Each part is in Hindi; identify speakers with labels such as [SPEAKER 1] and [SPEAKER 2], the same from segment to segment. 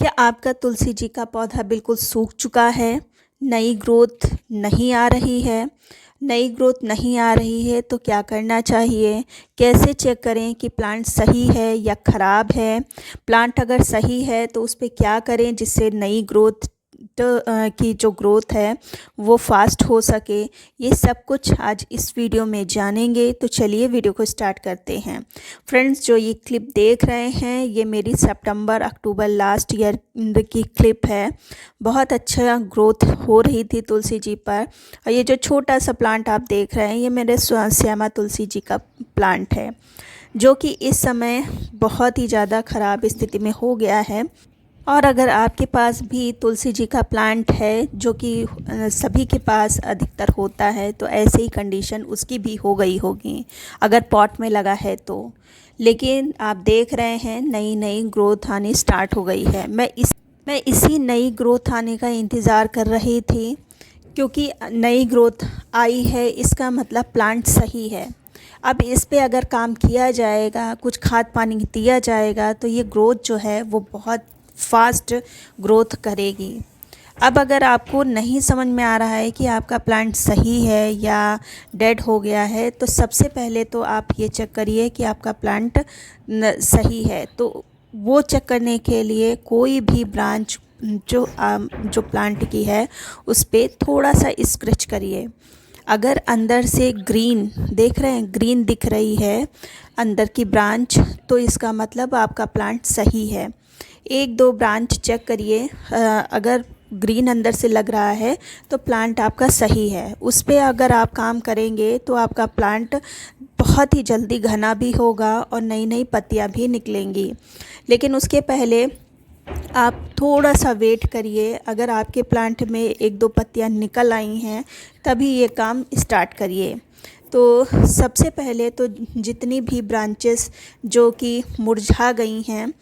[SPEAKER 1] क्या आपका तुलसी जी का पौधा बिल्कुल सूख चुका है, नई ग्रोथ नहीं आ रही है? नई ग्रोथ नहीं आ रही है तो क्या करना चाहिए? कैसे चेक करें कि प्लांट सही है या ख़राब है? प्लांट अगर सही है तो उस पे क्या करें जिससे नई ग्रोथ की जो ग्रोथ है वो फास्ट हो सके? ये सब कुछ आज इस वीडियो में जानेंगे। तो चलिए वीडियो को स्टार्ट करते हैं। फ्रेंड्स, जो ये क्लिप देख रहे हैं ये मेरी सितंबर अक्टूबर लास्ट ईयर की क्लिप है। बहुत अच्छा ग्रोथ हो रही थी तुलसी जी पर। और ये जो छोटा सा प्लांट आप देख रहे हैं ये मेरे श्यामा तुलसी जी का प्लांट है, जो कि इस समय बहुत ही ज़्यादा ख़राब स्थिति में हो गया है। और अगर आपके पास भी तुलसी जी का प्लांट है, जो कि सभी के पास अधिकतर होता है, तो ऐसे ही कंडीशन उसकी भी हो गई होगी अगर पॉट में लगा है तो। लेकिन आप देख रहे हैं नई नई ग्रोथ आनी स्टार्ट हो गई है। मैं इसी नई ग्रोथ आने का इंतज़ार कर रही थी, क्योंकि नई ग्रोथ आई है इसका मतलब प्लांट सही है। अब इस पे अगर काम किया जाएगा, कुछ खाद पानी दिया जाएगा, तो ये ग्रोथ जो है वो बहुत फास्ट ग्रोथ करेगी। अब अगर आपको नहीं समझ में आ रहा है कि आपका प्लांट सही है या डेड हो गया है, तो सबसे पहले तो आप ये चेक करिए कि आपका प्लांट सही है। तो वो चेक करने के लिए कोई भी ब्रांच जो प्लांट की है उस पर थोड़ा सा स्क्रैच करिए। अगर अंदर से ग्रीन देख रहे हैं, ग्रीन दिख रही है अंदर की ब्रांच, तो इसका मतलब आपका प्लांट सही है। एक दो ब्रांच चेक करिए, अगर ग्रीन अंदर से लग रहा है तो प्लांट आपका सही है। उस पर अगर आप काम करेंगे तो आपका प्लांट बहुत ही जल्दी घना भी होगा और नई नई पत्तियां भी निकलेंगी। लेकिन उसके पहले आप थोड़ा सा वेट करिए। अगर आपके प्लांट में एक दो पत्तियां निकल आई हैं तभी ये काम स्टार्ट करिए। तो सबसे पहले तो जितनी भी ब्रांचेस जो कि मुरझा गई हैं,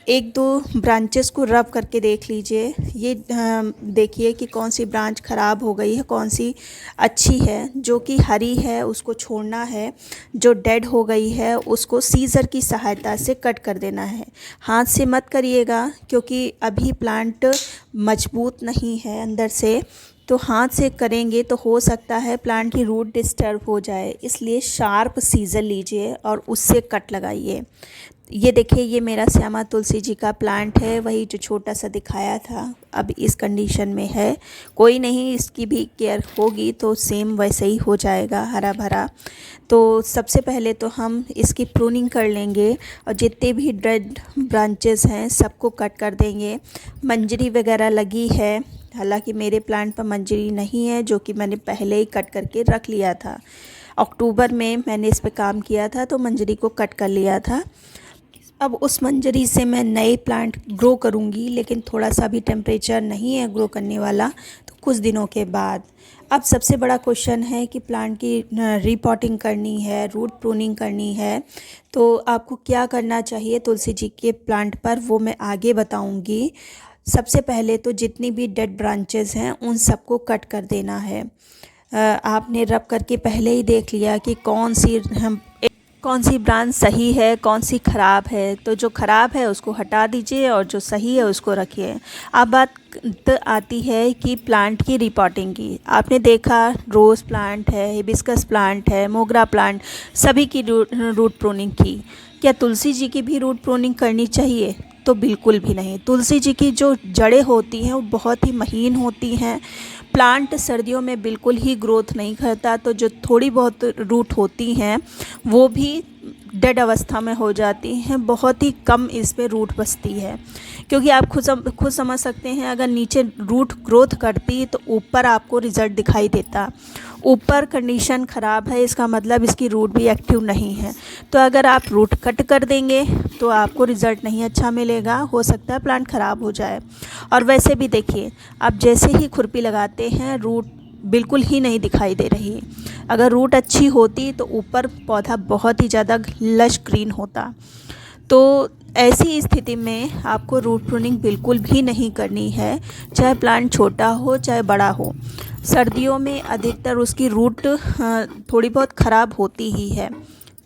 [SPEAKER 1] एक दो ब्रांचेस को रब करके देख लीजिए। ये देखिए कि कौन सी ब्रांच ख़राब हो गई है, कौन सी अच्छी है। जो कि हरी है उसको छोड़ना है, जो डेड हो गई है उसको सीज़र की सहायता से कट कर देना है। हाथ से मत करिएगा, क्योंकि अभी प्लांट मजबूत नहीं है अंदर से। तो हाथ से करेंगे तो हो सकता है प्लांट की रूट डिस्टर्ब हो जाए, इसलिए शार्प सीज़र लीजिए और उससे कट लगाइए। ये देखिए, ये मेरा श्यामा तुलसी जी का प्लांट है, वही जो छोटा सा दिखाया था, अब इस कंडीशन में है। कोई नहीं, इसकी भी केयर होगी तो सेम वैसे ही हो जाएगा हरा भरा। तो सबसे पहले तो हम इसकी प्रूनिंग कर लेंगे और जितने भी डेड ब्रांचेस हैं सबको कट कर देंगे। मंजरी वगैरह लगी है, हालांकि मेरे प्लांट पर मंजरी नहीं है, जो कि मैंने पहले ही कट करके रख लिया था। अक्टूबर में मैंने इस पे काम किया था तो मंजरी को कट कर लिया था। अब उस मंजरी से मैं नए प्लांट ग्रो करूंगी, लेकिन थोड़ा सा भी टेम्परेचर नहीं है ग्रो करने वाला, तो कुछ दिनों के बाद। अब सबसे बड़ा क्वेश्चन है कि प्लांट की रीपॉटिंग करनी है, रूट प्रूनिंग करनी है, तो आपको क्या करना चाहिए तुलसी जी के प्लांट पर, वो मैं आगे बताऊंगी। सबसे पहले तो जितनी भी डेड ब्रांचेस हैं उन सबको कट कर देना है। आपने रब करके पहले ही देख लिया कि कौन सी ब्रांच सही है, कौन सी ख़राब है। तो जो ख़राब है उसको हटा दीजिए और जो सही है उसको रखिए। अब बात आती है कि प्लांट की रिपोर्टिंग की। आपने देखा रोज़ प्लांट है, हिबिस्कस प्लांट है, मोगरा प्लांट, सभी की रूट प्रूनिंग की। क्या तुलसी जी की भी रूट प्रूनिंग करनी चाहिए? तो बिल्कुल भी नहीं। तुलसी जी की जो जड़ें होती हैं वो बहुत ही महीन होती हैं। प्लांट सर्दियों में बिल्कुल ही ग्रोथ नहीं करता, तो जो थोड़ी बहुत रूट होती हैं वो भी डेड अवस्था में हो जाती हैं। बहुत ही कम इस पे रूट बचती है, क्योंकि आप खुद समझ सकते हैं, अगर नीचे रूट ग्रोथ करती तो ऊपर आपको रिज़ल्ट दिखाई देता। ऊपर कंडीशन ख़राब है, इसका मतलब इसकी रूट भी एक्टिव नहीं है। तो अगर आप रूट कट कर देंगे तो आपको रिज़ल्ट नहीं अच्छा मिलेगा, हो सकता है प्लांट ख़राब हो जाए। और वैसे भी देखिए, आप जैसे ही खुरपी लगाते हैं रूट बिल्कुल ही नहीं दिखाई दे रही। अगर रूट अच्छी होती तो ऊपर पौधा बहुत ही ज़्यादा लश ग्रीन होता। तो ऐसी स्थिति में आपको रूट प्रूनिंग बिल्कुल भी नहीं करनी है, चाहे प्लांट छोटा हो चाहे बड़ा हो। सर्दियों में अधिकतर उसकी रूट थोड़ी बहुत ख़राब होती ही है।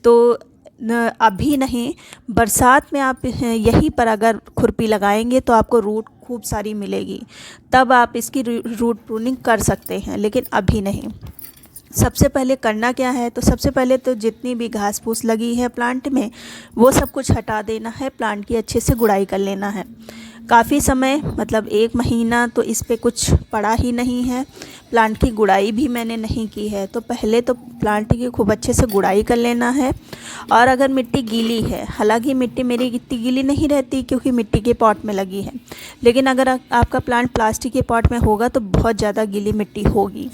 [SPEAKER 1] तो अभी नहीं, बरसात में आप यहीं पर अगर खुरपी लगाएंगे तो आपको रूट खूब सारी मिलेगी, तब आप इसकी रूट प्रूनिंग कर सकते हैं, लेकिन अभी नहीं। सबसे पहले करना क्या है, तो सबसे पहले तो जितनी भी घास फूस लगी है प्लांट में वो सब कुछ हटा देना है, प्लांट की अच्छे से गुड़ाई कर लेना है। काफ़ी समय मतलब 1 महीना तो इस पे कुछ पड़ा ही नहीं है, प्लांट की गुड़ाई भी मैंने नहीं की है। तो पहले तो प्लांट की खूब अच्छे से गुड़ाई कर लेना है। और अगर मिट्टी गीली है, हालांकि मिट्टी मेरी इतनी गीली नहीं रहती क्योंकि मिट्टी के पॉट में लगी है, लेकिन अगर आपका प्लांट प्लास्टिक के पॉट में होगा तो बहुत ज़्यादा गीली मिट्टी होगी।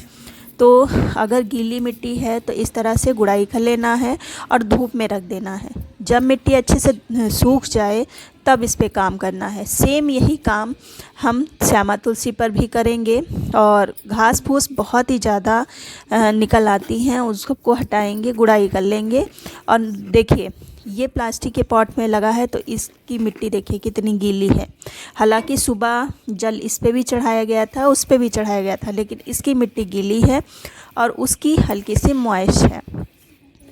[SPEAKER 1] तो अगर गीली मिट्टी है तो इस तरह से गुड़ाई कर लेना है और धूप में रख देना है। जब मिट्टी अच्छे से सूख जाए तब इस पे काम करना है। सेम यही काम हम श्यामा तुलसी पर भी करेंगे। और घास फूस बहुत ही ज़्यादा निकल आती हैं, उसको हटाएंगे, गुड़ाई कर लेंगे। और देखिए ये प्लास्टिक के पॉट में लगा है तो इसकी मिट्टी देखिए कितनी गीली है। हालांकि सुबह जल इस पे भी चढ़ाया गया था, उस पे भी चढ़ाया गया था, लेकिन इसकी मिट्टी गीली है और उसकी हल्की सी मॉइस्ट है।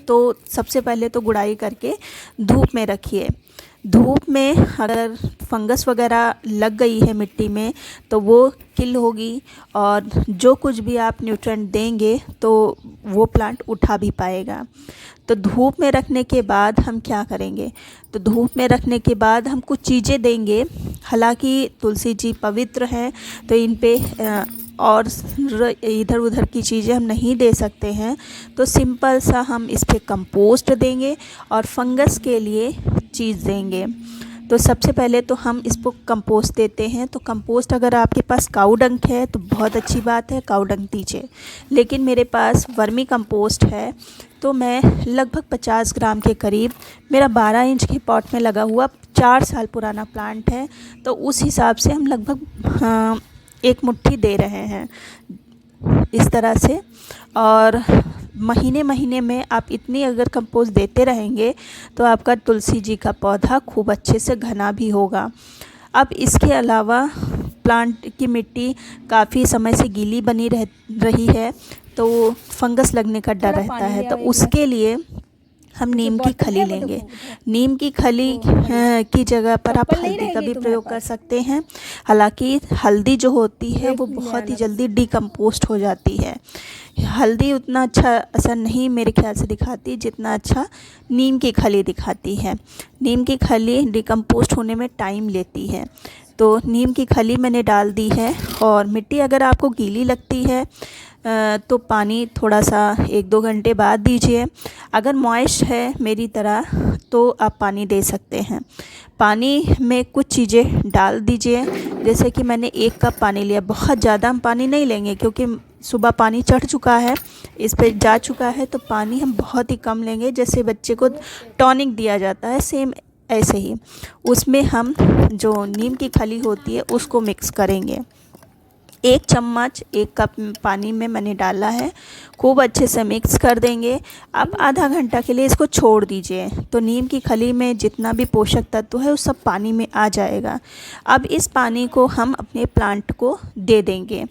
[SPEAKER 1] तो सबसे पहले तो गुड़ाई करके धूप में रखिए। धूप में अगर फंगस वगैरह लग गई है मिट्टी में तो वो किल होगी, और जो कुछ भी आप न्यूट्रिएंट देंगे तो वो प्लांट उठा भी पाएगा। तो धूप में रखने के बाद हम क्या करेंगे, तो धूप में रखने के बाद हम कुछ चीज़ें देंगे। हालांकि तुलसी जी पवित्र हैं तो इन पे और इधर उधर की चीज़ें हम नहीं दे सकते हैं, तो सिंपल सा हम इस पे कंपोस्ट देंगे और फंगस के लिए चीज़ देंगे। तो सबसे पहले तो हम इसको कंपोस्ट देते हैं। तो कंपोस्ट अगर आपके पास काऊ डंक है तो बहुत अच्छी बात है, काऊ डंक दीजिए। लेकिन मेरे पास वर्मी कंपोस्ट है तो मैं लगभग 50 ग्राम के करीब, मेरा 12 इंच के पॉट में लगा हुआ 4 साल पुराना प्लांट है, तो उस हिसाब से हम लगभग 1 मुट्ठी दे रहे हैं इस तरह से। और महीने महीने में आप इतनी अगर कंपोस्ट देते रहेंगे तो आपका तुलसी जी का पौधा खूब अच्छे से घना भी होगा। अब इसके अलावा प्लांट की मिट्टी काफ़ी समय से गीली बनी रही है तो फंगस लगने का डर रहता है, तो उसके लिए हम नीम की खली लेंगे। नीम की खली की जगह पर आप हल्दी का भी प्रयोग कर सकते हैं। हालांकि हल्दी जो होती है वो बहुत ही जल्दी डिकम्पोस्ट हो जाती है। हल्दी उतना अच्छा असर नहीं मेरे ख्याल से दिखाती जितना अच्छा नीम की खली दिखाती है। नीम की खली डिकम्पोस्ट होने में टाइम लेती है। तो नीम की खली मैंने डाल दी है। और मिट्टी अगर आपको गीली लगती है तो पानी थोड़ा सा 1-2 घंटे बाद दीजिए। अगर मॉइस्ट है मेरी तरह तो आप पानी दे सकते हैं। पानी में कुछ चीज़ें डाल दीजिए, जैसे कि मैंने 1 कप पानी लिया। बहुत ज़्यादा हम पानी नहीं लेंगे क्योंकि सुबह पानी चढ़ चुका है, इस पे जा चुका है, तो पानी हम बहुत ही कम लेंगे। जैसे बच्चे को टॉनिक दिया जाता है सेम ऐसे ही उसमें हम जो नीम की खली होती है उसको मिक्स करेंगे। 1 चम्मच 1 कप पानी में मैंने डाला है, खूब अच्छे से मिक्स कर देंगे। आप आधा घंटा के लिए इसको छोड़ दीजिए, तो नीम की खली में जितना भी पोषक तत्व है वो सब पानी में आ जाएगा। अब इस पानी को हम अपने प्लांट को दे देंगे।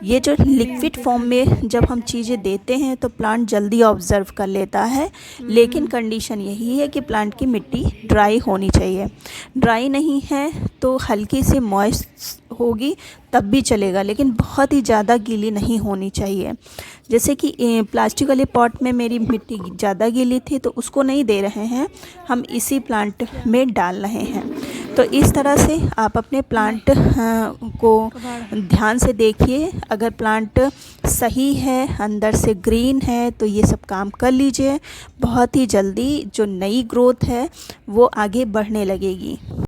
[SPEAKER 1] ये जो लिक्विड फॉर्म में जब हम चीज़ें देते हैं तो प्लांट जल्दी ऑब्ज़र्व कर लेता है, लेकिन कंडीशन यही है कि प्लांट की मिट्टी ड्राई होनी चाहिए। ड्राई नहीं है तो हल्की सी मॉइस्ट होगी तब भी चलेगा, लेकिन बहुत ही ज़्यादा गीली नहीं होनी चाहिए। जैसे कि प्लास्टिक वाले पॉट में मेरी मिट्टी ज़्यादा गीली थी तो उसको नहीं दे रहे हैं, हम इसी प्लांट में डाल रहे हैं। तो इस तरह से आप अपने प्लांट को ध्यान से देखिए। अगर प्लांट सही है, अंदर से ग्रीन है, तो ये सब काम कर लीजिए। बहुत ही जल्दी जो नई ग्रोथ है वो आगे बढ़ने लगेगी।